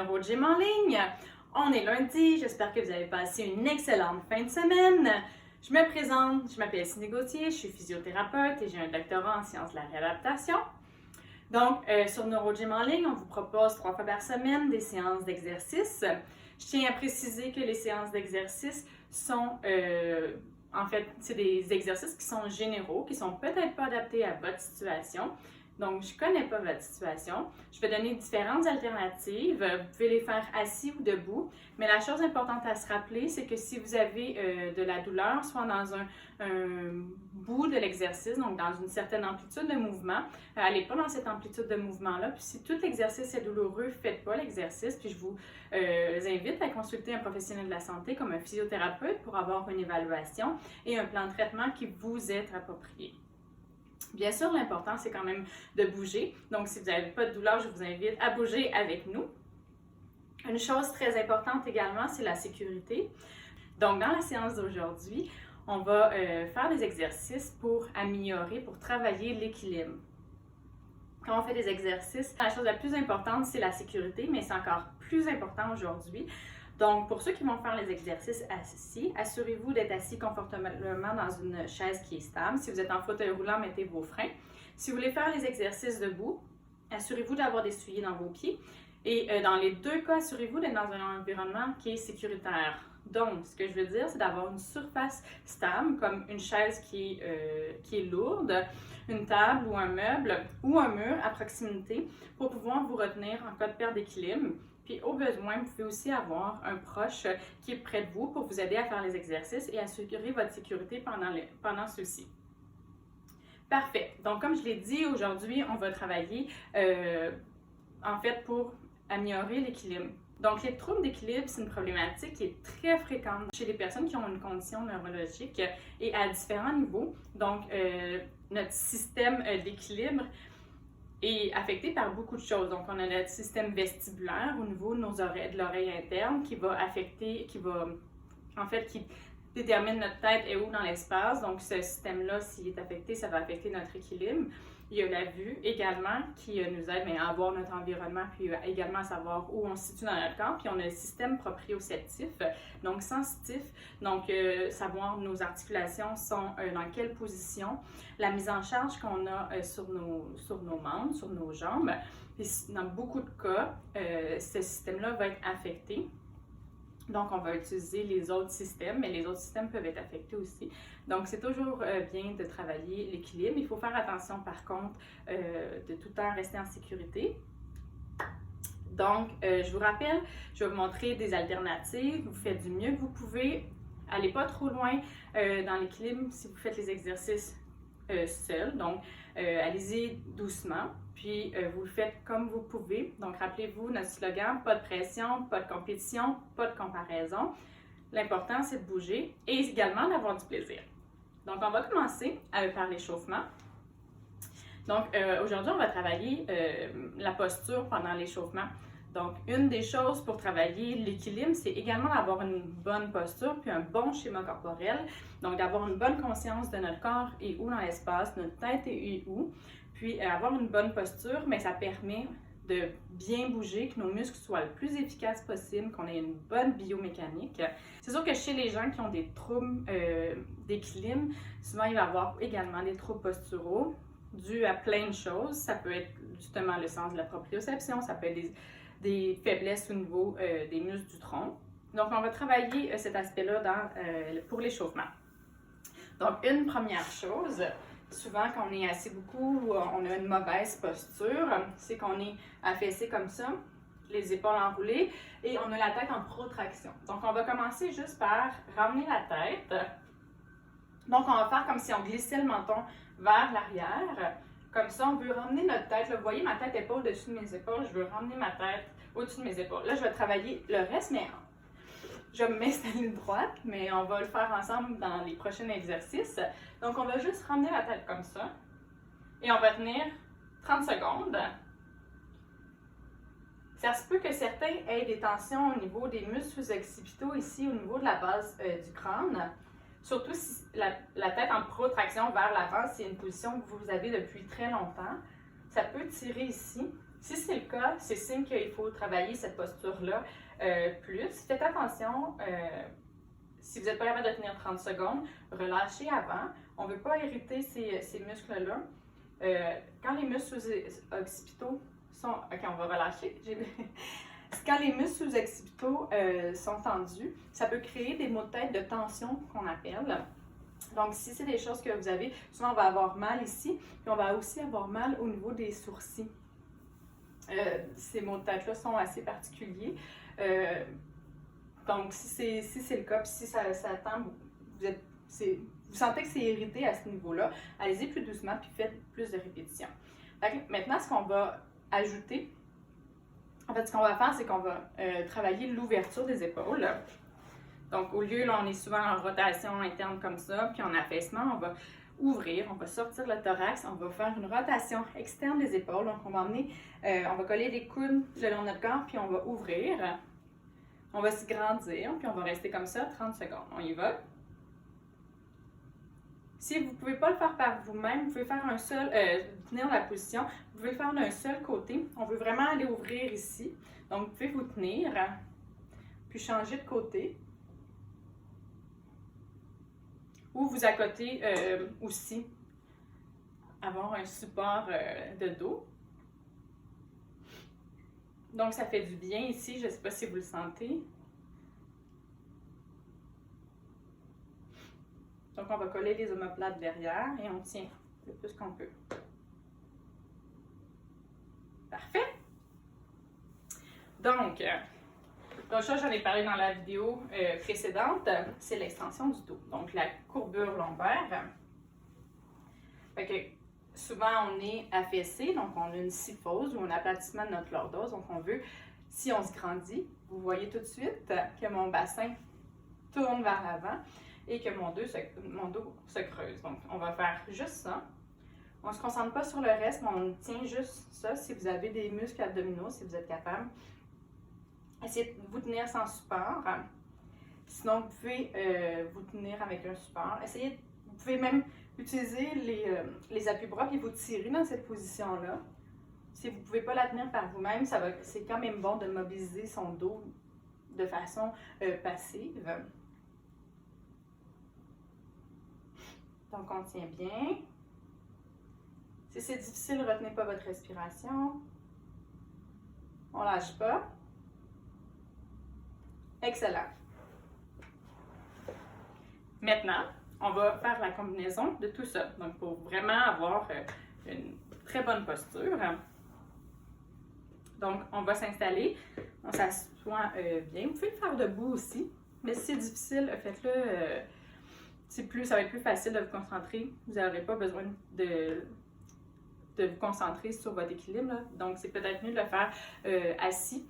NeuroGym en ligne. On est lundi, j'espère que vous avez passé une excellente fin de semaine. Je me présente, je m'appelle Cindy Gauthier, je suis physiothérapeute et j'ai un doctorat en sciences de la réadaptation. Donc, sur NeuroGym en ligne, on vous propose 3 fois par semaine des séances d'exercice. Je tiens à préciser que les séances d'exercice sont, en fait, c'est des exercices qui sont généraux, qui sont peut-être pas adaptés à votre situation. Donc, je ne connais pas votre situation. Je vais donner différentes alternatives. Vous pouvez les faire assis ou debout. Mais la chose importante à se rappeler, c'est que si vous avez de la douleur, soit dans un bout de l'exercice, donc dans une certaine amplitude de mouvement, allez pas dans cette amplitude de mouvement-là. Puis si tout l'exercice est douloureux, faites pas l'exercice. Puis je vous invite à consulter un professionnel de la santé comme un physiothérapeute pour avoir une évaluation et un plan de traitement qui vous est approprié. Bien sûr, l'important, c'est quand même de bouger. Donc, si vous n'avez pas de douleur, je vous invite à bouger avec nous. Une chose très importante également, c'est la sécurité. Donc, dans la séance d'aujourd'hui, on va faire des exercices pour améliorer, pour travailler l'équilibre. Quand on fait des exercices, la chose la plus importante, c'est la sécurité, mais c'est encore plus important aujourd'hui. Donc, pour ceux qui vont faire les exercices assis, assurez-vous d'être assis confortablement dans une chaise qui est stable. Si vous êtes en fauteuil roulant, mettez vos freins. Si vous voulez faire les exercices debout, assurez-vous d'avoir des souliers dans vos pieds. Et dans les deux cas, assurez-vous d'être dans un environnement qui est sécuritaire. Donc, ce que je veux dire, c'est d'avoir une surface stable, comme une chaise qui est lourde, une table ou un meuble ou un mur à proximité pour pouvoir vous retenir en cas de perte d'équilibre. Puis au besoin, vous pouvez aussi avoir un proche qui est près de vous pour vous aider à faire les exercices et assurer votre sécurité pendant ceux-ci. Parfait. Donc comme je l'ai dit, aujourd'hui, on va travailler en fait pour améliorer l'équilibre. Donc les troubles d'équilibre, c'est une problématique qui est très fréquente chez les personnes qui ont une condition neurologique et à différents niveaux. Donc notre système d'équilibre est affecté par beaucoup de choses. Donc, on a notre système vestibulaire au niveau de l'oreille interne qui qui détermine notre tête et où dans l'espace. Donc, ce système-là, s'il est affecté, ça va affecter notre équilibre. Il y a la vue également qui nous aide à avoir notre environnement, puis également à savoir où on se situe dans notre corps. Puis on a le système proprioceptif, donc sensitif, donc savoir nos articulations sont dans quelle position, la mise en charge qu'on a sur nos membres, sur nos jambes. Puis dans beaucoup de cas, ce système-là va être affecté. Donc, on va utiliser les autres systèmes, mais les autres systèmes peuvent être affectés aussi. Donc, c'est toujours bien de travailler l'équilibre. Il faut faire attention, par contre, de tout le temps rester en sécurité. Donc, je vous rappelle, je vais vous montrer des alternatives. Vous faites du mieux que vous pouvez. Allez pas trop loin dans l'équilibre si vous faites les exercices seul. Donc, allez-y doucement. Puis, vous le faites comme vous pouvez. Donc, rappelez-vous notre slogan, pas de pression, pas de compétition, pas de comparaison. L'important, c'est de bouger et également d'avoir du plaisir. Donc, on va commencer à faire l'échauffement. Donc, aujourd'hui, on va travailler la posture pendant l'échauffement. Donc, une des choses pour travailler l'équilibre, c'est également d'avoir une bonne posture puis un bon schéma corporel. Donc, d'avoir une bonne conscience de notre corps et où dans l'espace, notre tête et où. Puis, avoir une bonne posture, mais ça permet de bien bouger, que nos muscles soient le plus efficaces possible, qu'on ait une bonne biomécanique. C'est sûr que chez les gens qui ont des troubles d'équilibre, souvent il va y avoir également des troubles posturaux dus à plein de choses. Ça peut être justement le sens de la proprioception, ça peut être des faiblesses au niveau des muscles du tronc. Donc, on va travailler cet aspect-là pour l'échauffement. Donc, une première chose, souvent quand on est assis beaucoup ou on a une mauvaise posture, c'est qu'on est affaissé comme ça, les épaules enroulées et on a la tête en protraction. Donc, on va commencer juste par ramener la tête. Donc, on va faire comme si on glissait le menton vers l'arrière. Comme ça, on veut ramener notre tête. Là, vous voyez, ma tête n'est pas au-dessus de mes épaules. Je veux ramener ma tête au-dessus de mes épaules. Là, je vais travailler le reste, mais je vais m'installer droite, mais on va le faire ensemble dans les prochains exercices. Donc, on va juste ramener la tête comme ça. Et on va tenir 30 secondes. Ça se peut que certains aient des tensions au niveau des muscles occipitaux ici, au niveau de la base du crâne. Surtout si la tête en protraction vers l'avant, c'est une position que vous avez depuis très longtemps. Ça peut tirer ici. Si c'est le cas, c'est signe qu'il faut travailler cette posture-là plus. Faites attention, si vous n'êtes pas capable de tenir 30 secondes, relâchez avant. On ne veut pas irriter ces muscles-là. Quand les muscles sous-occipitaux sont... Ok, on va relâcher. Quand les muscles sous-occipitaux sont tendus, ça peut créer des maux de tête de tension qu'on appelle. Donc, si c'est des choses que vous avez, souvent on va avoir mal ici, puis on va aussi avoir mal au niveau des sourcils. Ces maux de tête-là sont assez particuliers. Donc, si c'est le cas, puis si ça tend, vous sentez que c'est irrité à ce niveau-là, allez-y plus doucement, puis faites plus de répétitions. Maintenant, ce qu'on va ajouter, en fait, ce qu'on va faire, c'est qu'on va travailler l'ouverture des épaules. Donc, au lieu, là, on est souvent en rotation interne comme ça, puis en affaissement, on va ouvrir, on va sortir le thorax, on va faire une rotation externe des épaules. Donc, on va coller les coudes le long de notre corps, puis on va ouvrir. On va se grandir, puis on va rester comme ça 30 secondes. On y va. Si vous ne pouvez pas le faire par vous-même, vous pouvez faire tenir la position, vous pouvez le faire d'un seul côté. On veut vraiment aller ouvrir ici. Donc, vous pouvez vous tenir, puis changer de côté. Ou vous accoter aussi, avoir un support de dos. Donc, ça fait du bien ici, je ne sais pas si vous le sentez. Donc, on va coller les omoplates derrière et on tient le plus qu'on peut. Parfait! Donc, l'autre chose, j'en ai parlé dans la vidéo précédente, c'est l'extension du dos. Donc, la courbure lombaire. Fait que souvent, on est affaissé, donc on a une syphose ou un aplatissement de notre lordose. Donc, on veut, si on se grandit, vous voyez tout de suite que mon bassin tourne vers l'avant et que mon dos se creuse. Donc, on va faire juste ça. On ne se concentre pas sur le reste, mais on tient juste ça. Si vous avez des muscles abdominaux, si vous êtes capable, essayez de vous tenir sans support. Sinon, vous pouvez vous tenir avec un support. Vous pouvez même utiliser les appuis-bras et vous tirer dans cette position-là. Si vous ne pouvez pas la tenir par vous-même, c'est quand même bon de mobiliser son dos de façon passive. Donc, on tient bien. Si c'est difficile, retenez pas votre respiration. On lâche pas. Excellent. Maintenant, on va faire la combinaison de tout ça. Donc, pour vraiment avoir une très bonne posture. Donc, on va s'installer. On s'assoit bien. Vous pouvez le faire debout aussi. Mais si c'est difficile, faites-le. Ça va être plus facile de vous concentrer. Vous n'aurez pas besoin de vous concentrer sur votre équilibre. Là. Donc, c'est peut-être mieux de le faire assis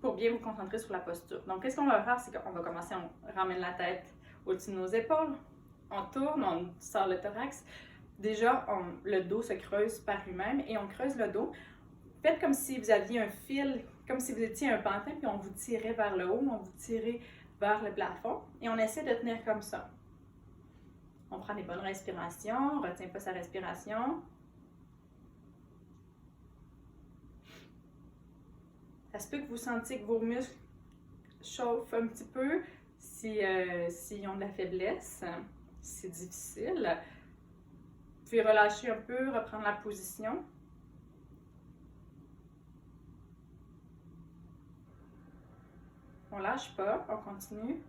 pour bien vous concentrer sur la posture. Donc, qu'est-ce qu'on va faire? C'est qu'on va commencer, on ramène la tête au-dessus de nos épaules. On tourne, on sort le thorax. Déjà, le dos se creuse par lui-même et on creuse le dos. Faites comme si vous aviez un fil, comme si vous étiez un pantin, puis on vous tirait vers le haut, on vous tirait vers le plafond. Et on essaie de tenir comme ça. On prend des bonnes respirations, on ne retient pas sa respiration. Ça se peut que vous sentiez que vos muscles chauffent un petit peu s'ils ont de la faiblesse. C'est difficile. Vous pouvez relâcher un peu, reprendre la position. On ne lâche pas, on continue.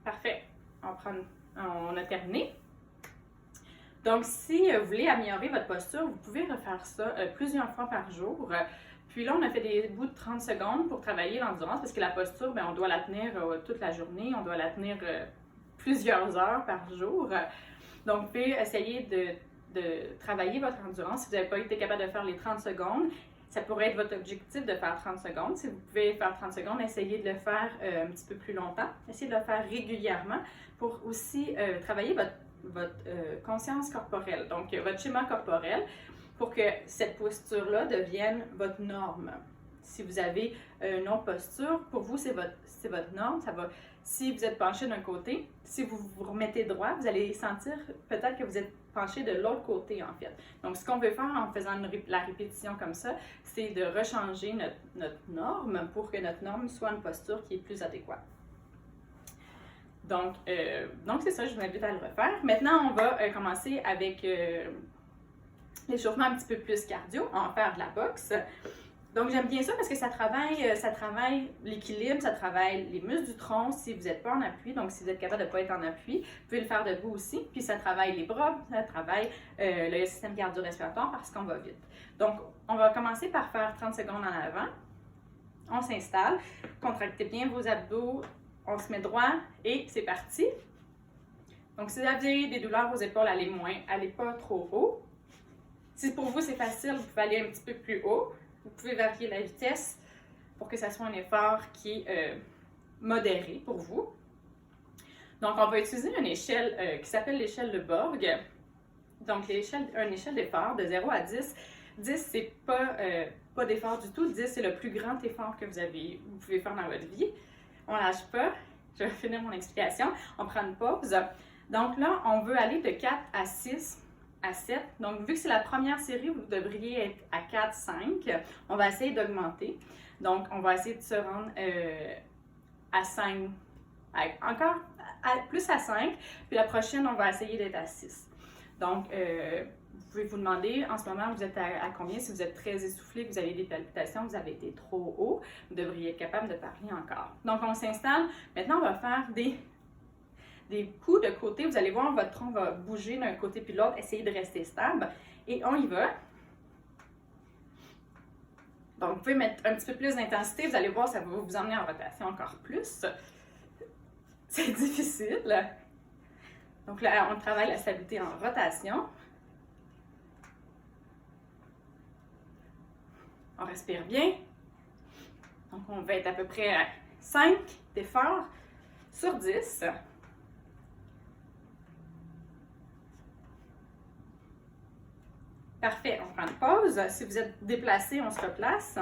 Parfait. On a terminé. Donc, si vous voulez améliorer votre posture, vous pouvez refaire ça plusieurs fois par jour. Puis là, on a fait des bouts de 30 secondes pour travailler l'endurance parce que la posture, on doit la tenir toute la journée, on doit la tenir plusieurs heures par jour. Donc, vous pouvez essayer de travailler votre endurance. Si vous n'avez pas été capable de faire les 30 secondes, ça pourrait être votre objectif de faire 30 secondes. Si vous pouvez faire 30 secondes, essayez de le faire un petit peu plus longtemps. Essayez de le faire régulièrement pour aussi travailler votre conscience corporelle, donc votre schéma corporel, pour que cette posture-là devienne votre norme. Si vous avez une autre posture, pour vous, c'est votre norme, si vous êtes penché d'un côté, si vous vous remettez droit, vous allez sentir peut-être que vous êtes penché de l'autre côté en fait. Donc ce qu'on veut faire en faisant la répétition comme ça, c'est de rechanger notre norme pour que notre norme soit une posture qui est plus adéquate. Donc c'est ça, je vous invite à le refaire. Maintenant, on va commencer avec l'échauffement un petit peu plus cardio. On va faire de la boxe. Donc, j'aime bien ça parce que ça travaille l'équilibre, ça travaille les muscles du tronc si vous n'êtes pas en appui. Donc, si vous êtes capable de ne pas être en appui, vous pouvez le faire debout aussi. Puis, ça travaille les bras, ça travaille le système cardio-respiratoire parce qu'on va vite. Donc, on va commencer par faire 30 secondes en avant. On s'installe, contractez bien vos abdos, on se met droit et c'est parti. Donc, si vous avez des douleurs aux épaules, allez pas trop haut. Si pour vous c'est facile, vous pouvez aller un petit peu plus haut. Vous pouvez varier la vitesse pour que ça soit un effort qui est modéré pour vous. Donc, on va utiliser une échelle qui s'appelle l'échelle de Borg. Donc, une échelle d'effort de 0 à 10. 10, c'est pas d'effort du tout. 10, c'est le plus grand effort que vous pouvez faire dans votre vie. On lâche pas. Je vais finir mon explication. On prend une pause. Donc là, on veut aller de 4 à 6 à 7. Donc, vu que c'est la première série, vous devriez être à 4, 5. On va essayer d'augmenter. Donc, on va essayer de se rendre à 5, plus à 5. Puis la prochaine, on va essayer d'être à 6. Donc, vous pouvez vous demander, en ce moment, vous êtes à combien? Si vous êtes très essoufflé, que vous avez des palpitations, vous avez été trop haut, vous devriez être capable de parler encore. Donc, on s'installe. Maintenant, on va faire des coups de côté. Vous allez voir, votre tronc va bouger d'un côté puis de l'autre. Essayez de rester stable. Et on y va. Donc, vous pouvez mettre un petit peu plus d'intensité. Vous allez voir, ça va vous emmener en rotation encore plus. C'est difficile. Donc là, on travaille la stabilité en rotation. On respire bien. Donc, on va être à peu près à 5 d'effort sur 10. Parfait, on prend une pause. Si vous êtes déplacé, on se replace.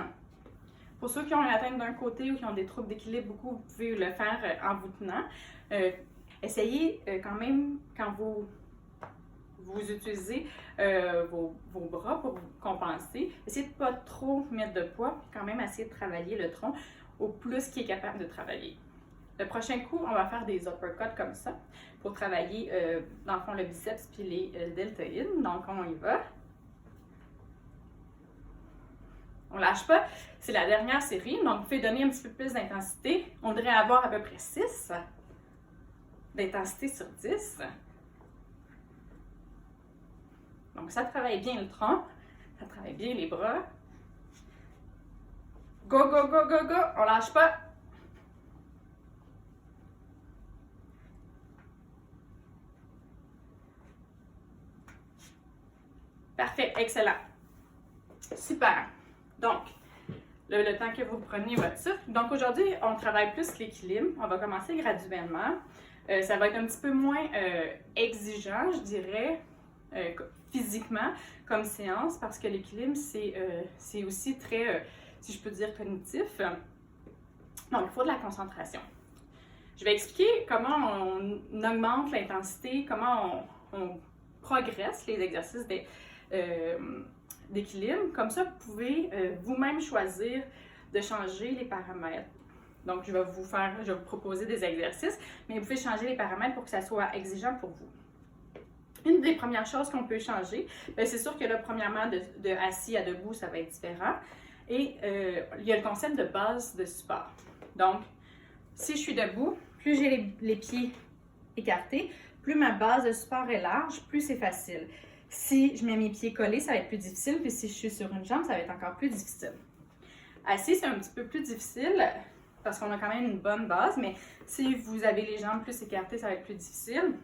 Pour ceux qui ont une atteinte d'un côté ou qui ont des troubles d'équilibre, beaucoup, vous pouvez le faire en vous tenant. Essayez quand même, quand vous utilisez vos bras pour vous compenser, essayez de ne pas trop mettre de poids, puis quand même essayer de travailler le tronc au plus qu'il est capable de travailler. Le prochain coup, on va faire des uppercuts comme ça pour travailler, dans le fond, le biceps puis les deltoïdes. Donc, on y va. On ne lâche pas. C'est la dernière série, donc vous pouvez donner un petit peu plus d'intensité. On devrait avoir à peu près 6 d'intensité sur 10. Donc, ça travaille bien le tronc, ça travaille bien les bras. Go, go, go, go, go! On ne lâche pas. Parfait, excellent. Super. Donc, le temps que vous prenez votre souffle. Donc, aujourd'hui, on travaille plus l'équilibre. On va commencer graduellement. Ça va être un petit peu moins exigeant, je dirais, physiquement, comme séance, parce que l'équilibre, c'est aussi très, si je peux dire, cognitif. Donc, il faut de la concentration. Je vais expliquer comment on augmente l'intensité, comment on progresse les exercices d'équilibre. Comme ça, vous pouvez vous-même choisir de changer les paramètres. Donc, je vais vous proposer des exercices, mais vous pouvez changer les paramètres pour que ça soit exigeant pour vous. Une des premières choses qu'on peut changer, c'est sûr que là, premièrement, de assis à debout, ça va être différent. Et il y a le concept de base de support. Donc, si je suis debout, plus j'ai les pieds écartés, plus ma base de support est large, plus c'est facile. Si je mets mes pieds collés, ça va être plus difficile, puis si je suis sur une jambe, ça va être encore plus difficile. Assis, c'est un petit peu plus difficile parce qu'on a quand même une bonne base, mais si vous avez les jambes plus écartées, ça va être plus difficile.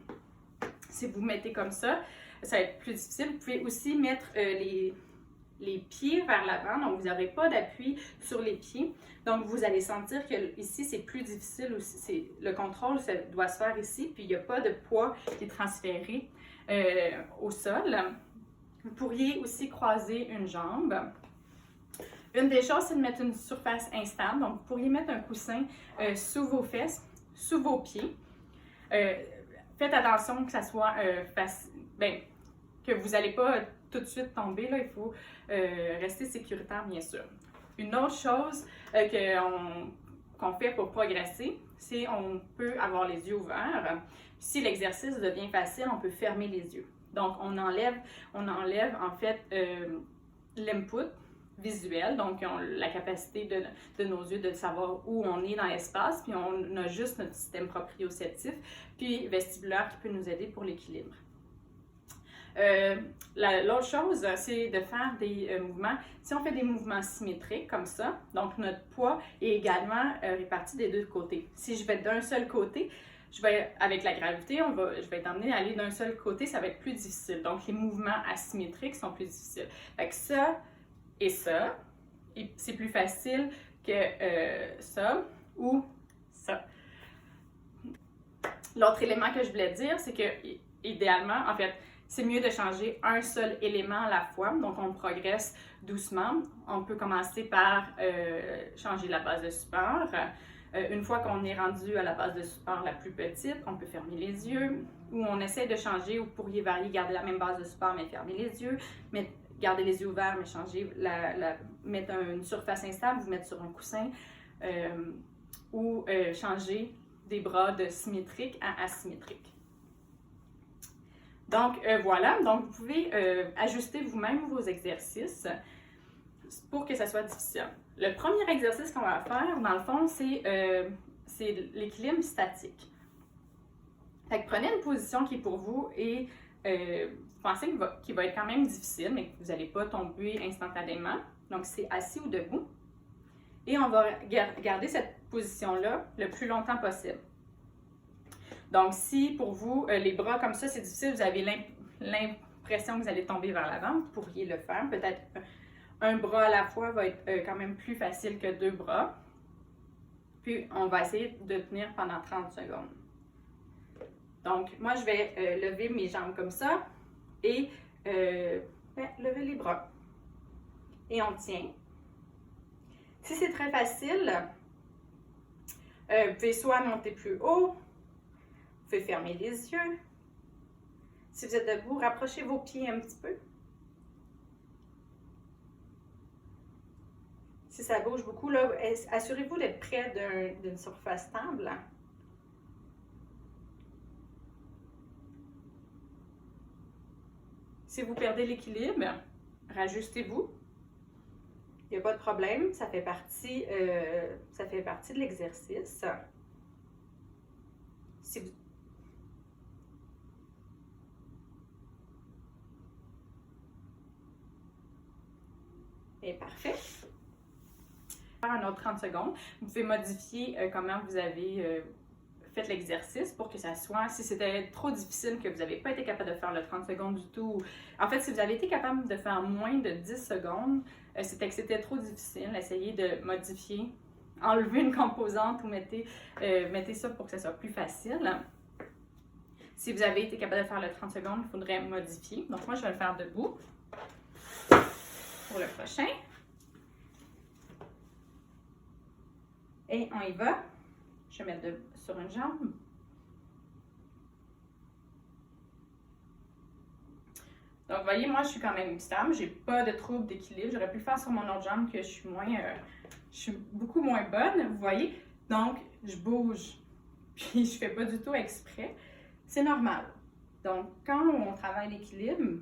Si vous mettez comme ça va être plus difficile. Vous pouvez aussi mettre les pieds vers l'avant, donc vous n'aurez pas d'appui sur les pieds. Donc, vous allez sentir que ici, c'est plus difficile aussi. Le contrôle ça doit se faire ici, puis il n'y a pas de poids qui est transféré au sol. Vous pourriez aussi croiser une jambe. Une des choses, c'est de mettre une surface instable. Donc, vous pourriez mettre un coussin sous vos fesses. sous vos pieds. Faites attention que ça soit que vous n'allez pas tout de suite tomber, là, il faut rester sécuritaire, bien sûr. Une autre chose qu'on fait pour progresser, c'est on peut avoir les yeux ouverts. Si l'exercice devient facile, on peut fermer les yeux. Donc, on enlève en fait l'input visuel, donc la capacité de nos yeux de savoir où on est dans l'espace, puis on a juste notre système proprioceptif, puis vestibulaire qui peut nous aider pour l'équilibre. L'autre chose, c'est de faire des mouvements. Si on fait des mouvements symétriques comme ça, donc notre poids est également réparti des deux côtés. Si je vais d'un seul côté, avec la gravité, je vais être amenée à aller d'un seul côté, ça va être plus difficile. Donc, les mouvements asymétriques sont plus difficiles. Fait que ça et ça, c'est plus facile que ça ou ça. L'autre élément que je voulais dire, c'est que idéalement, en fait, c'est mieux de changer un seul élément à la fois. Donc, on progresse doucement. On peut commencer par changer la base de support. Une fois qu'on est rendu à la base de support la plus petite, on peut fermer les yeux. Ou on essaie de changer, ou vous pourriez varier, garder la même base de support, mais fermer les yeux. Garder les yeux ouverts, mais changer, mettre une surface instable, vous mettre sur un coussin. Ou changer des bras de symétrique à asymétrique. Donc, voilà. Donc, vous pouvez ajuster vous-même vos exercices pour que ça soit difficile. Le premier exercice qu'on va faire, dans le fond, c'est l'équilibre statique. Fait que prenez une position qui est pour vous et vous pensez qu'il va être quand même difficile, mais que vous n'allez pas tomber instantanément. Donc, c'est assis ou debout. Et on va garder cette position-là le plus longtemps possible. Donc, si pour vous, les bras comme ça, c'est difficile, vous avez l'impression que vous allez tomber vers l'avant, vous pourriez le faire. Peut-être un bras à la fois va être quand même plus facile que deux bras. Puis, on va essayer de tenir pendant 30 secondes. Donc, moi, je vais lever mes jambes comme ça et lever les bras. Et on tient. Si c'est très facile, vous pouvez soit monter plus haut, vous pouvez fermer les yeux. Si vous êtes debout, rapprochez vos pieds un petit peu. Si ça bouge beaucoup, là, assurez-vous d'être près d'une surface stable. Si vous perdez l'équilibre, rajustez-vous. Il n'y a pas de problème, ça fait partie de l'exercice. Si vous... Et parfait. Un autre 30 secondes. Vous pouvez modifier comment vous avez fait l'exercice pour que ça soit, si c'était trop difficile, que vous n'avez pas été capable de faire le 30 secondes du tout. En fait, si vous avez été capable de faire moins de 10 secondes, c'était que c'était trop difficile. Essayez de modifier, enlever une composante ou mettez ça pour que ça soit plus facile. Si vous avez été capable de faire le 30 secondes, il faudrait modifier. Donc moi, je vais le faire debout pour le prochain. Et on y va. Je vais mettre sur une jambe. Donc, vous voyez, moi, je suis quand même stable. J'ai pas de trouble d'équilibre. J'aurais pu le faire sur mon autre jambe que je suis beaucoup moins bonne. Vous voyez? Donc, je bouge. Puis, je fais pas du tout exprès. C'est normal. Donc, quand on travaille l'équilibre,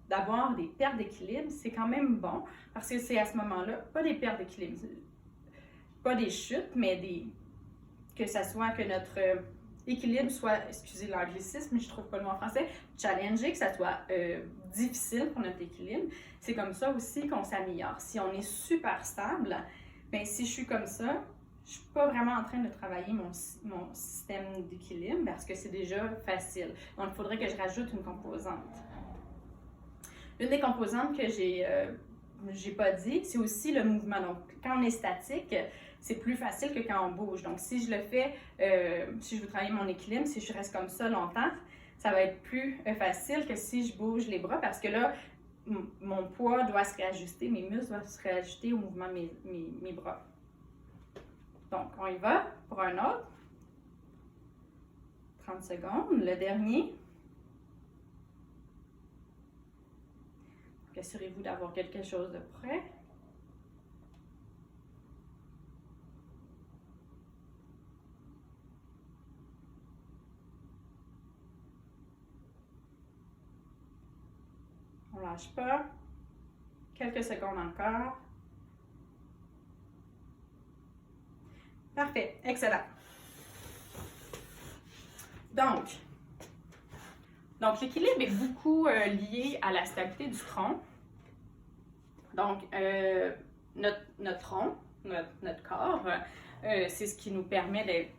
d'avoir des pertes d'équilibre, c'est quand même bon. Parce que c'est à ce moment-là, pas des pertes d'équilibre, pas des chutes, mais que ça soit que notre équilibre soit, excusez l'anglicisme, mais je trouve pas le mot en français, challengé, que ça soit difficile pour notre équilibre. C'est comme ça aussi qu'on s'améliore. Si on est super stable, bien si je suis comme ça, je suis pas vraiment en train de travailler mon système d'équilibre parce que c'est déjà facile. Donc, il faudrait que je rajoute une composante. Une des composantes que j'ai pas dit, c'est aussi le mouvement. Donc, quand on est statique, c'est plus facile que quand on bouge. Donc, si je le fais, si je veux travailler mon équilibre, si je reste comme ça longtemps, ça va être plus facile que si je bouge les bras parce que là, mon poids doit se réajuster, mes muscles doivent se réajuster au mouvement de mes bras. Donc, on y va pour un autre. 30 secondes. Le dernier. Assurez-vous d'avoir quelque chose de prêt. On lâche pas. Quelques secondes encore. Parfait, excellent. Donc l'équilibre est beaucoup lié à la stabilité du tronc. Donc, notre tronc, notre corps, c'est ce qui nous permet d'être,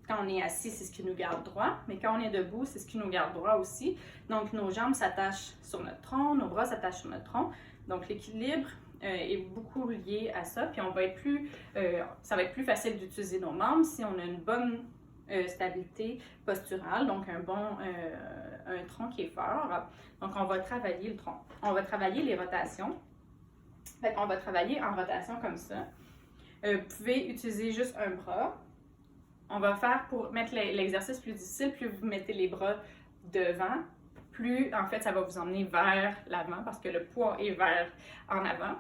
quand on est assis, c'est ce qui nous garde droit, mais quand on est debout, c'est ce qui nous garde droit aussi. Donc, nos jambes s'attachent sur notre tronc, nos bras s'attachent sur notre tronc. Donc, l'équilibre est beaucoup lié à ça, puis ça va être plus facile d'utiliser nos membres si on a une bonne stabilité posturale, donc un tronc qui est fort. Donc, on va travailler le tronc. On va travailler les rotations. Fait qu'on va travailler en rotation comme ça. Vous pouvez utiliser juste un bras. On va faire, pour mettre l'exercice plus difficile, plus vous mettez les bras devant, plus en fait ça va vous emmener vers l'avant parce que le poids est vers en avant.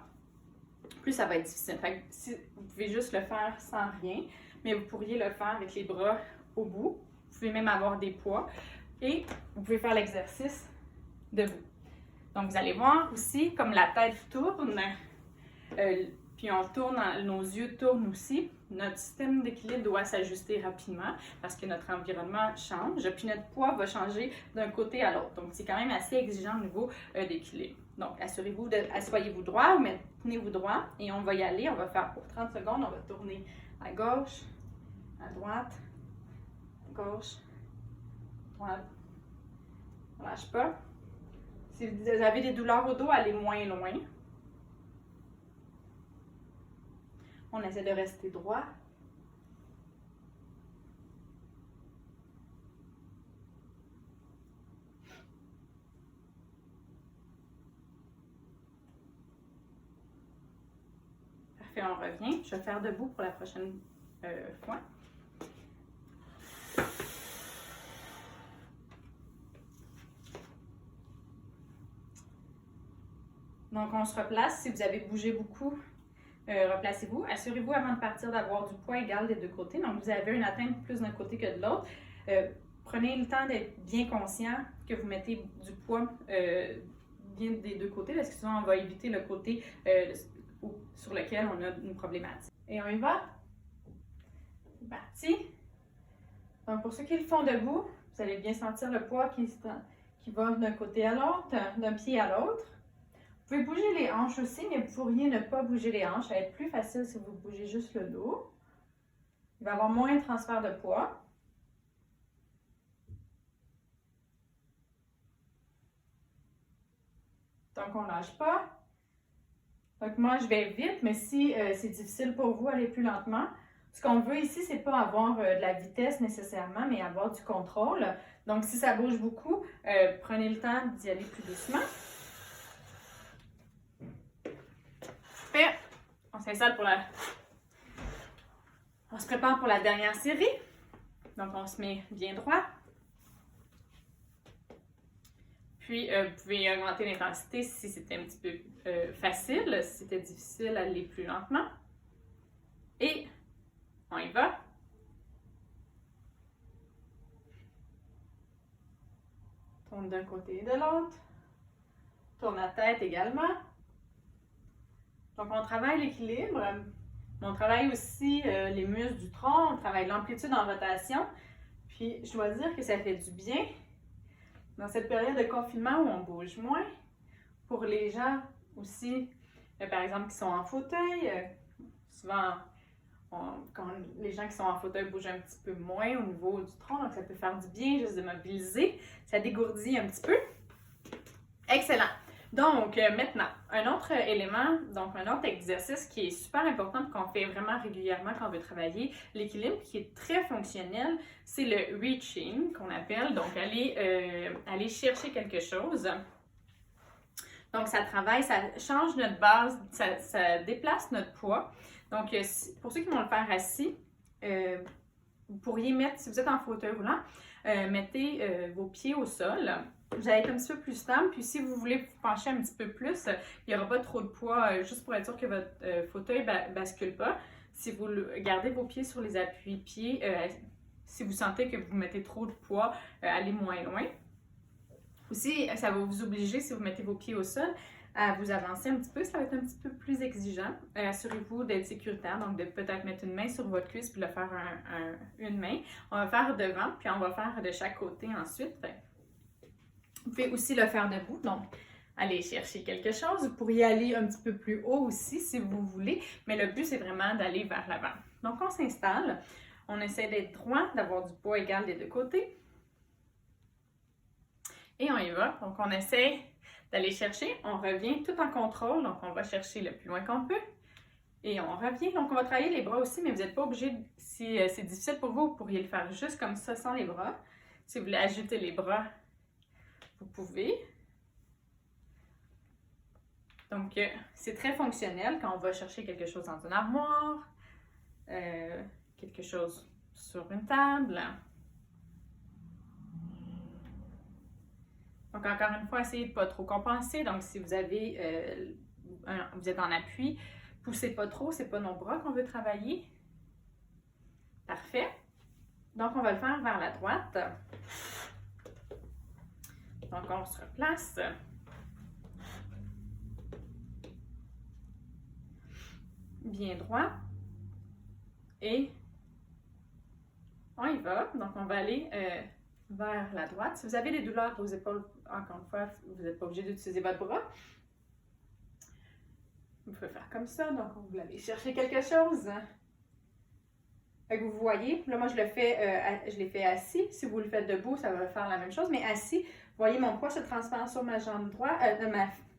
Plus ça va être difficile. Fait que si, vous pouvez juste le faire sans rien, mais vous pourriez le faire avec les bras au bout. Vous pouvez même avoir des poids et vous pouvez faire l'exercice debout. Donc, vous allez voir aussi, comme la tête tourne, puis on tourne, nos yeux tournent aussi, notre système d'équilibre doit s'ajuster rapidement parce que notre environnement change, puis notre poids va changer d'un côté à l'autre. Donc, c'est quand même assez exigeant au niveau d'équilibre. Donc, asseyez-vous droit ou tenez-vous droit et on va y aller. On va faire pour 30 secondes, on va tourner à gauche, à droite, à gauche, droite. On ne lâche pas. Si vous avez des douleurs au dos, allez moins loin. On essaie de rester droit. Parfait, on revient. Je vais faire debout pour la prochaine fois. Donc, on se replace. Si vous avez bougé beaucoup, replacez-vous. Assurez-vous avant de partir d'avoir du poids égal des deux côtés. Donc, vous avez une atteinte plus d'un côté que de l'autre. Prenez le temps d'être bien conscient que vous mettez du poids bien des deux côtés parce que sinon, on va éviter le côté sur lequel on a une problématique. Et on y va. C'est parti. Donc, pour ceux qui le font debout, vous allez bien sentir le poids qui va d'un côté à l'autre, d'un pied à l'autre. Vous pouvez bouger les hanches aussi, mais vous pourriez ne pas bouger les hanches. Ça va être plus facile si vous bougez juste le dos. Il va y avoir moins de transfert de poids. Donc, on ne lâche pas. Donc, moi, je vais vite, mais si c'est difficile pour vous, allez plus lentement. Ce qu'on veut ici, c'est pas avoir de la vitesse nécessairement, mais avoir du contrôle. Donc, si ça bouge beaucoup, prenez le temps d'y aller plus doucement. On s'installe on se prépare pour la dernière série. Donc, on se met bien droit. Puis, vous pouvez augmenter l'intensité si c'était un petit peu facile. Si c'était difficile, allez plus lentement. Et on y va. Tourne d'un côté et de l'autre. Tourne la tête également. Donc, on travaille l'équilibre, mais on travaille aussi les muscles du tronc, on travaille l'amplitude en rotation. Puis, je dois dire que ça fait du bien dans cette période de confinement où on bouge moins. Pour les gens aussi, par exemple, qui sont en fauteuil, souvent, quand les gens qui sont en fauteuil bougent un petit peu moins au niveau du tronc, donc ça peut faire du bien juste de mobiliser. Ça dégourdit un petit peu. Excellent! Donc, maintenant, un autre élément, donc un autre exercice qui est super important qu'on fait vraiment régulièrement quand on veut travailler l'équilibre, qui est très fonctionnel, c'est le reaching qu'on appelle. Donc, aller chercher quelque chose. Donc, ça travaille, ça change notre base, ça déplace notre poids. Donc, pour ceux qui vont le faire assis, vous pourriez mettre, si vous êtes en fauteuil roulant, mettez vos pieds au sol. Vous allez être un petit peu plus stable, puis si vous voulez vous pencher un petit peu plus, il n'y aura pas trop de poids, juste pour être sûr que votre fauteuil ne bascule pas. Si vous gardez vos pieds sur les appuis-pieds, si vous sentez que vous mettez trop de poids, allez moins loin. Aussi, ça va vous obliger, si vous mettez vos pieds au sol, à vous avancer un petit peu. Ça va être un petit peu plus exigeant. Assurez-vous d'être sécuritaire, donc de peut-être mettre une main sur votre cuisse puis de faire une main. On va faire devant, puis on va faire de chaque côté ensuite. Vous pouvez aussi le faire debout, donc allez chercher quelque chose. Vous pourriez aller un petit peu plus haut aussi si vous voulez, mais le but c'est vraiment d'aller vers l'avant. Donc on s'installe, on essaie d'être droit, d'avoir du poids égal des deux côtés. Et on y va, donc on essaie d'aller chercher, on revient tout en contrôle, donc on va chercher le plus loin qu'on peut. Et on revient, donc on va travailler les bras aussi, mais vous n'êtes pas obligé, si c'est difficile pour vous, vous pourriez le faire juste comme ça, sans les bras. Si vous voulez ajouter les bras, vous pouvez. Donc, c'est très fonctionnel quand on va chercher quelque chose dans une armoire, quelque chose sur une table. Donc, encore une fois, essayez de ne pas trop compenser. Donc, si vous avez, vous êtes en appui, poussez pas trop, c'est pas nos bras qu'on veut travailler. Parfait. Donc, on va le faire vers la droite. Donc, on se replace. Bien droit. Et on y va. Donc, on va aller vers la droite. Si vous avez des douleurs aux épaules, encore une fois, vous n'êtes pas obligé d'utiliser votre bras. Vous pouvez faire comme ça. Donc, vous allez chercher quelque chose. Fait que vous voyez, là, moi, je l'ai fait assis. Si vous le faites debout, ça va faire la même chose. Mais assis, vous voyez, mon poids se transfère sur ma jambe droite,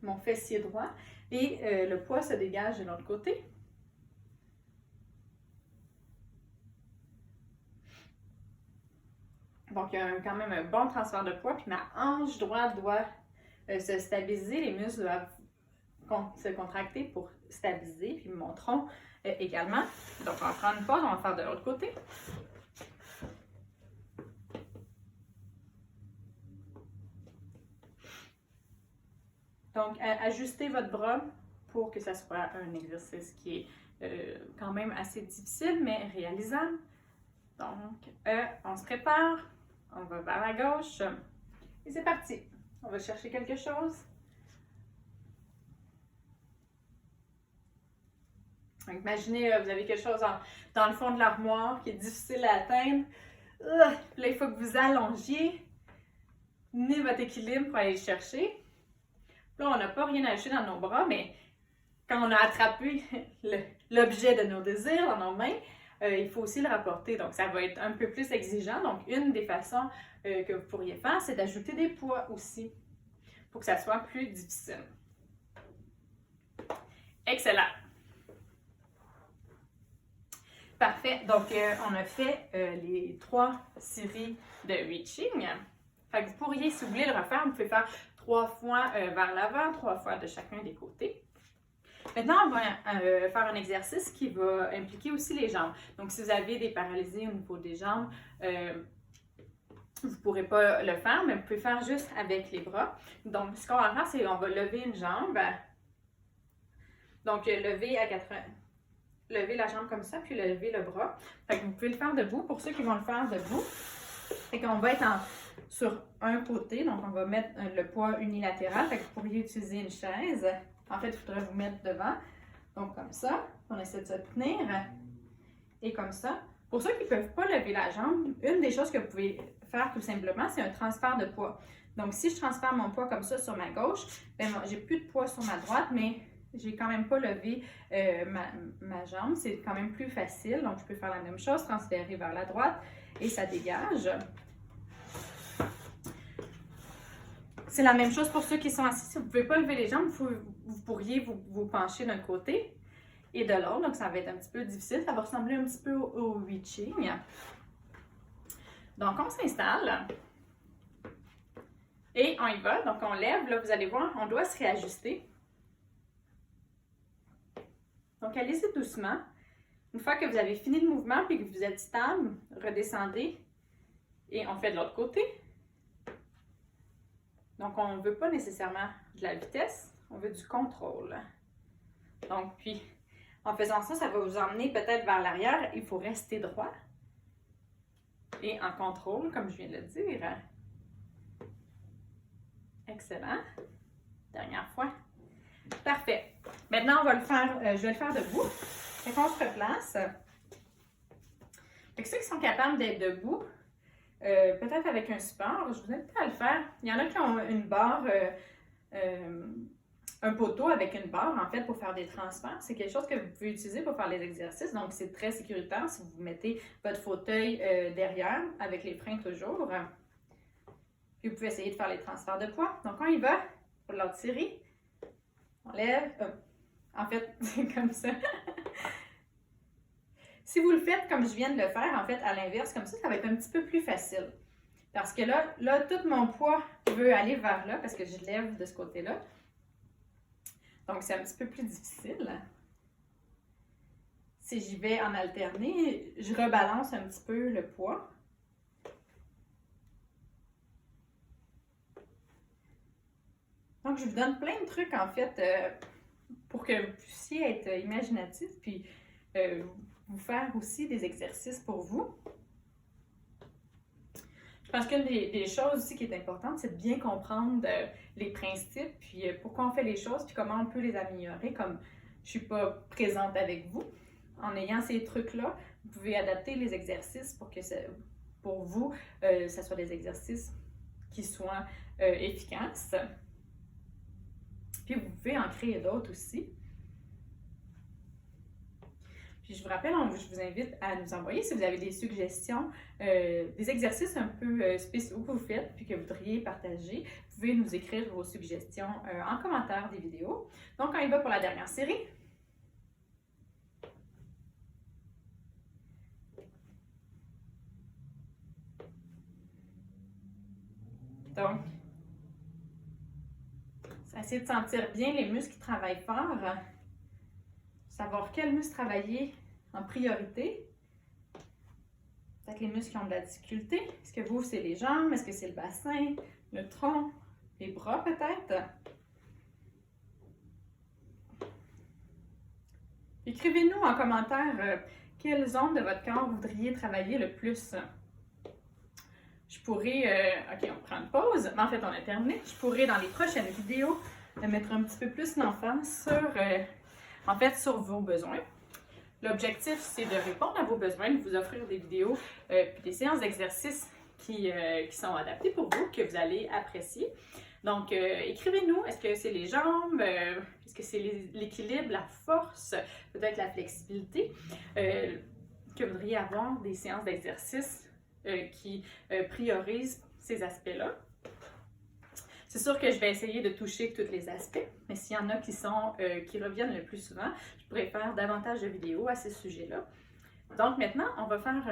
mon fessier droit. Et le poids se dégage de l'autre côté. Donc, il y a quand même un bon transfert de poids. Puis ma hanche droite doit se stabiliser. Les muscles doivent se contracter pour stabiliser. Puis mon tronc également. Donc, on va prendre une pause. On va faire de l'autre côté. Donc, ajustez votre bras pour que ce soit un exercice qui est quand même assez difficile, mais réalisable. Donc, on se prépare. On va vers la gauche. Et c'est parti. On va chercher quelque chose. Donc, imaginez, vous avez quelque chose dans le fond de l'armoire qui est difficile à atteindre. Là, il faut que vous allongiez. Tenez votre équilibre pour aller le chercher. Là, on n'a pas rien ajouté dans nos bras, mais quand on a attrapé l'objet de nos désirs dans nos mains, il faut aussi le rapporter. Donc, ça va être un peu plus exigeant. Donc, une des façons que vous pourriez faire, c'est d'ajouter des poids aussi pour que ça soit plus difficile. Excellent! Parfait. Donc, on a fait les 3 séries de reaching. Fait que vous pourriez, si vous voulez le refaire, vous pouvez faire 3 fois vers l'avant, 3 fois de chacun des côtés. Maintenant, on va faire un exercice qui va impliquer aussi les jambes. Donc, si vous avez des paralysies au niveau des jambes, vous ne pourrez pas le faire, mais vous pouvez faire juste avec les bras. Donc, ce qu'on va faire, c'est qu'on va lever une jambe. Donc, lever la jambe comme ça, puis lever le bras. Fait que vous pouvez le faire debout. Pour ceux qui vont le faire debout, fait qu'on va être sur un côté. Donc, on va mettre le poids unilatéral. Fait que vous pourriez utiliser une chaise. En fait, il faudrait vous mettre devant. Donc, comme ça. On essaie de se tenir. Et comme ça. Pour ceux qui ne peuvent pas lever la jambe, une des choses que vous pouvez faire tout simplement, c'est un transfert de poids. Donc, si je transfère mon poids comme ça sur ma gauche, ben, j'ai plus de poids sur ma droite, mais j'ai quand même pas levé ma jambe. C'est quand même plus facile. Donc, je peux faire la même chose, transférer vers la droite et ça dégage. C'est la même chose pour ceux qui sont assis. Si vous ne pouvez pas lever les jambes, vous pourriez vous pencher d'un côté et de l'autre. Donc, ça va être un petit peu difficile. Ça va ressembler un petit peu au reaching. Donc, on s'installe. Et on y va. Donc, on lève. Là, vous allez voir, on doit se réajuster. Donc, allez-y doucement. Une fois que vous avez fini le mouvement et que vous êtes stable, redescendez Et on fait de l'autre côté. Donc, on ne veut pas nécessairement de la vitesse, on veut du contrôle. Donc, puis, en faisant ça, ça va vous emmener peut-être vers l'arrière. Il faut rester droit. Et en contrôle, comme je viens de le dire. Excellent. Dernière fois. Parfait. Maintenant, on va le faire, je vais le faire debout. Fait qu'on se replace. Fait que ceux qui sont capables d'être debout, peut-être avec un support, je vous invite à le faire. Il y en a qui ont une barre, un poteau avec une barre, en fait, pour faire des transferts. C'est quelque chose que vous pouvez utiliser pour faire les exercices. Donc, c'est très sécuritaire si vous mettez votre fauteuil derrière, avec les freins toujours. Puis, vous pouvez essayer de faire les transferts de poids. Donc, on y va. Pour l'autre série. On lève. En fait, c'est comme ça. Si vous le faites comme je viens de le faire, en fait, à l'inverse, comme ça va être un petit peu plus facile. Parce que là, tout mon poids veut aller vers là, parce que je lève de ce côté-là. Donc, c'est un petit peu plus difficile. Si j'y vais en alterné, je rebalance un petit peu le poids. Donc, je vous donne plein de trucs, en fait, pour que vous puissiez être imaginatif, puis vous faire aussi des exercices pour vous. Je pense qu'une des choses aussi qui est importante, c'est de bien comprendre les principes, puis pourquoi on fait les choses, puis comment on peut les améliorer. Comme je ne suis pas présente avec vous, en ayant ces trucs-là, vous pouvez adapter les exercices pour que pour vous, ça soit des exercices qui soient efficaces. Puis vous pouvez en créer d'autres aussi. Puis je vous rappelle, je vous invite à nous envoyer si vous avez des suggestions, des exercices un peu spéciaux que vous faites puis que vous voudriez partager. Vous pouvez nous écrire vos suggestions en commentaire des vidéos. Donc, on y va pour la dernière série. Donc, essayez de sentir bien les muscles qui travaillent fort. Savoir quels muscles travailler en priorité. Peut-être les muscles qui ont de la difficulté. Est-ce que vous, c'est les jambes? Est-ce que c'est le bassin? Le tronc? Les bras, peut-être? Écrivez-nous en commentaire quelle zone de votre corps vous voudriez travailler le plus. Je pourrais... OK, on prend une pause. Mais en fait, on a terminé. Je pourrais, dans les prochaines vidéos, mettre un petit peu plus l'emphase sur vos besoins. L'objectif, c'est de répondre à vos besoins, de vous offrir des vidéos puis des séances d'exercices qui sont adaptées pour vous, que vous allez apprécier. Donc, écrivez-nous, est-ce que c'est les jambes, est-ce que c'est l'équilibre, la force, peut-être la flexibilité, que vous voudriez avoir des séances d'exercices qui priorisent ces aspects-là. C'est sûr que je vais essayer de toucher tous les aspects, mais s'il y en a qui reviennent le plus souvent, je pourrais faire davantage de vidéos à ces sujets-là. Donc maintenant, on va faire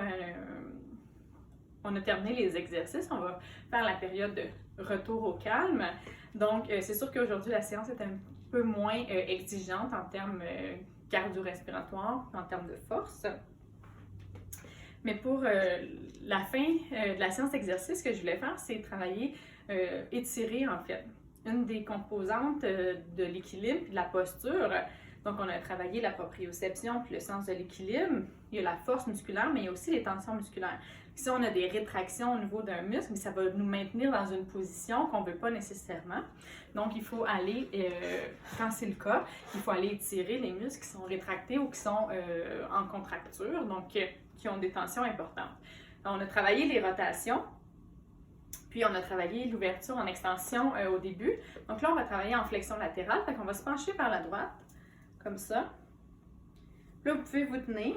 on a terminé les exercices, on va faire la période de retour au calme. Donc, c'est sûr qu'aujourd'hui, la séance est un peu moins exigeante en termes cardio-respiratoires, en termes de force. Mais pour la fin de la séance d'exercice, ce que je voulais faire, c'est travailler, étirer en fait. Une des composantes de l'équilibre et de la posture. Donc, on a travaillé la proprioception puis le sens de l'équilibre. Il y a la force musculaire, mais il y a aussi les tensions musculaires. Si on a des rétractions au niveau d'un muscle, ça va nous maintenir dans une position qu'on ne veut pas nécessairement. Donc, il faut aller, quand c'est le cas, il faut aller étirer les muscles qui sont rétractés ou qui sont en contracture, donc qui ont des tensions importantes. On a travaillé les rotations, puis on a travaillé l'ouverture en extension au début. Donc là, on va travailler en flexion latérale, fait qu'on va se pencher vers la droite, comme ça. Là, vous pouvez vous tenir,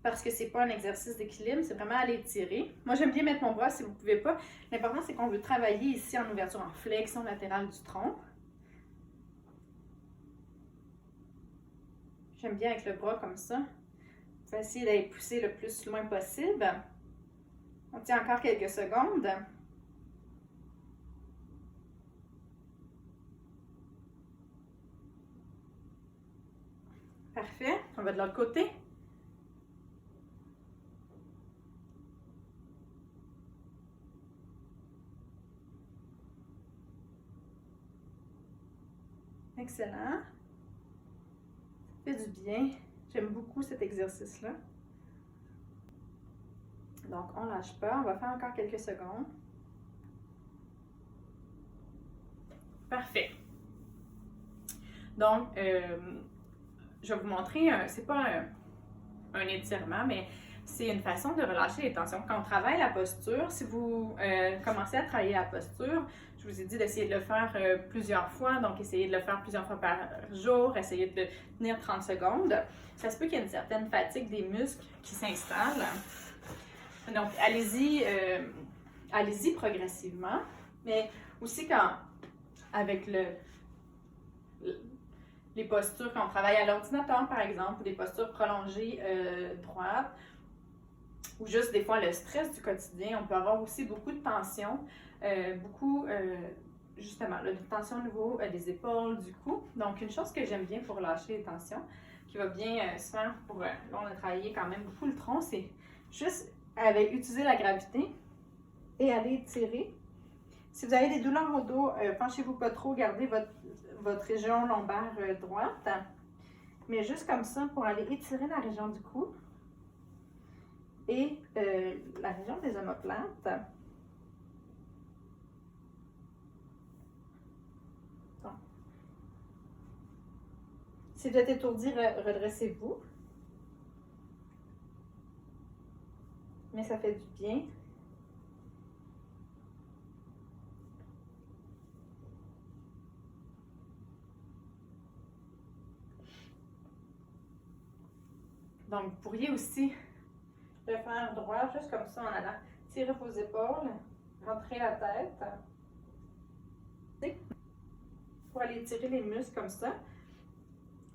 parce que c'est pas un exercice d'équilibre, c'est vraiment aller étirer. Moi, j'aime bien mettre mon bras si vous ne pouvez pas. L'important, c'est qu'on veut travailler ici en ouverture, en flexion latérale du tronc. J'aime bien avec le bras comme ça. On va essayer d'aller pousser le plus loin possible. On tient encore quelques secondes. Parfait. On va de l'autre côté. Excellent. Ça fait du bien. J'aime beaucoup cet exercice-là. Donc, on lâche pas. On va faire encore quelques secondes. Parfait. Donc, je vais vous montrer, c'est pas un étirement, mais c'est une façon de relâcher les tensions. Quand on travaille la posture, si vous commencez à travailler la posture, je vous ai dit d'essayer de le faire plusieurs fois, donc essayez de le faire plusieurs fois par jour, essayez de tenir 30 secondes. Ça se peut qu'il y ait une certaine fatigue des muscles qui s'installe. Donc, allez-y progressivement, mais aussi quand, avec les postures, quand on travaille à l'ordinateur, par exemple, ou des postures prolongées droites, ou juste des fois le stress du quotidien, on peut avoir aussi beaucoup de tension, justement, de tension au niveau des épaules, du cou. Donc, une chose que j'aime bien pour lâcher les tensions, qui va bien se faire pour, là on a travaillé quand même beaucoup le tronc, c'est juste utiliser la gravité et aller étirer. Si vous avez des douleurs au dos, penchez-vous pas trop, gardez votre région lombaire droite, mais juste comme ça pour aller étirer la région du cou et la région des omoplates. Donc. Si vous êtes étourdi, redressez-vous. Mais ça fait du bien. Donc, vous pourriez aussi le faire droit, juste comme ça, en allant tirer vos épaules, rentrer la tête, pour aller tirer les muscles comme ça.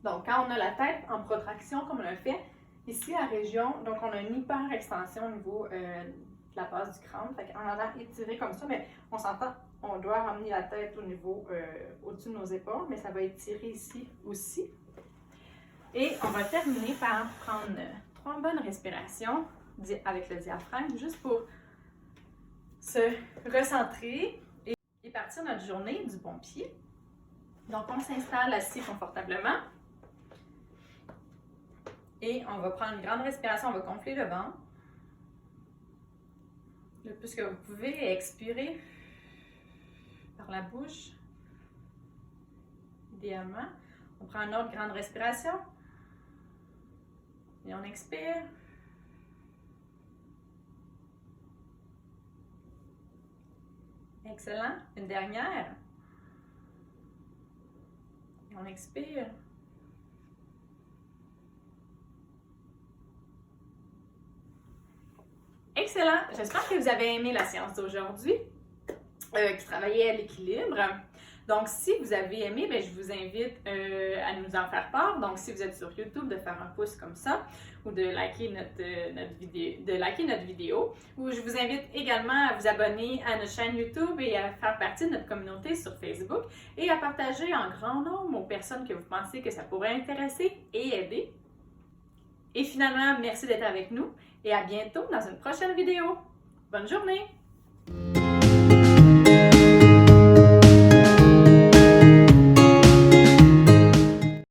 Donc, quand on a la tête en protraction, comme on l'a fait, ici, la région, donc on a une hyper extension au niveau de la base du crâne. Fait qu'en allant étirer comme ça, mais on s'entend, on doit ramener la tête au niveau, au-dessus de nos épaules, mais ça va étirer ici aussi. Et on va terminer par prendre 3 bonnes respirations avec le diaphragme, juste pour se recentrer et partir notre journée du bon pied. Donc, on s'installe assis confortablement. Et on va prendre une grande respiration, on va gonfler le ventre. Le plus que vous pouvez, expirer par la bouche. Idéalement. On prend une autre grande respiration. Et on expire. Excellent. Une dernière. Et on expire. Excellent. J'espère que vous avez aimé la séance d'aujourd'hui qui travaillait à l'équilibre. Donc, si vous avez aimé, bien, je vous invite à nous en faire part. Donc, si vous êtes sur YouTube, de faire un pouce comme ça ou de liker notre vidéo. Ou je vous invite également à vous abonner à notre chaîne YouTube et à faire partie de notre communauté sur Facebook et à partager en grand nombre aux personnes que vous pensez que ça pourrait intéresser et aider. Et finalement, merci d'être avec nous et à bientôt dans une prochaine vidéo. Bonne journée!